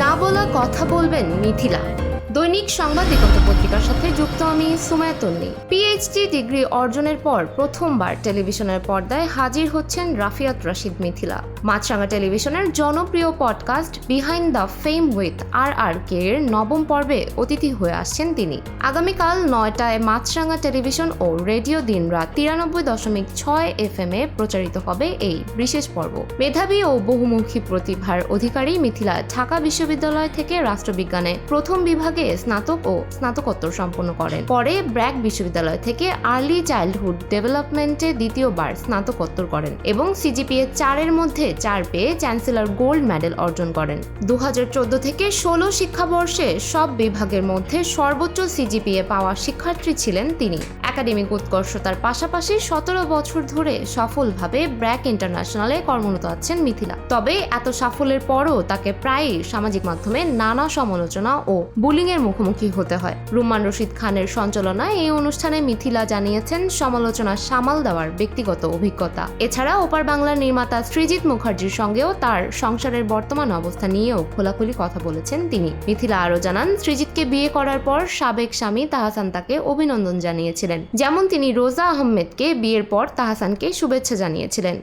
না বলা কথা বলবেন মিথিলা। দৈনিক সংবাদ দিগন্ত পত্রিকার সাথে যুক্ত আমি সুমায়া তন্নি। পিএইচডি ডিগ্রি অর্জনের পর প্রথমবার টেলিভিশনের পর্দায় হাজির হচ্ছেন রাফিয়াত রাশিদ মিথিলা। মাছরাঙা টেলিভিশনের জনপ্রিয় podcast behind the fame with RRK এর নবম পর্বে অতিথি হয়ে আসছেন তিনি। আগামীকাল 9টায় মাছরাঙা টেলিভিশন ও রেডিও দিনরাত 93.6 FM এ প্রচারিত হবে এই বিশেষ পর্ব। মেধাবী ও বহুমুখী প্রতিভার অধিকারী মিথিলা ঢাকা বিশ্ববিদ্যালয় থেকে রাষ্ট্রবিজ্ঞানে প্রথম বিভাগে স্নাতক ও স্নাতকোত্তর সম্পন্ন করেন। পরে ব্র্যাক বিশ্ববিদ্যালয় থেকে আর্লি চাইল্ডহুড ডেভেলপমেন্টে দ্বিতীয়বার স্নাতকোত্তর করেন এবং CGPA 4-এর মধ্যে 4 পেয়ে চ্যান্সেলর গোল্ড মেডেল অর্জন করেন। 2014 থেকে 16 শিক্ষাবর্ষে সব বিভাগের মধ্যে সর্বোচ্চ CGPA পাওয়া শিক্ষার্থী ছিলেন তিনি। একাডেমিক উৎকর্ষতার পাশাপাশি 17 বছর ধরে সফলভাবে ব্র্যাক ইন্টারন্যাশনালে কর্মরত আছেন মিথিলা। তবে এত সাফল্যের পরও তাকে প্রায়ই সামাজিক মাধ্যমে নানা সমালোচনা ও বুলিং এর মুখোমুখি হতে হয়। রুম্মান রশিদ খানের সঞ্চালনায় এই অনুষ্ঠানে মিথিলা জানিয়েছেন সমালোচনা সামাল দেওয়ার ব্যক্তিগত অভিজ্ঞতা। এছাড়া ওপার বাংলার নির্মাতা সৃজিত মুখার্জির সঙ্গেও তার সংসারের বর্তমান অবস্থা নিয়েও খোলাখুলি কথা বলেছেন তিনি। মিথিলা আরও জানান, সৃজিতকে বিয়ে করার পর সাবেক স্বামী তাহসান তাকে অভিনন্দন জানিয়েছিলেন, যেমন তিনি রোজা আহমেদকে বিয়ের পর তাহসানকে শুভেচ্ছা জানিয়েছিলেন।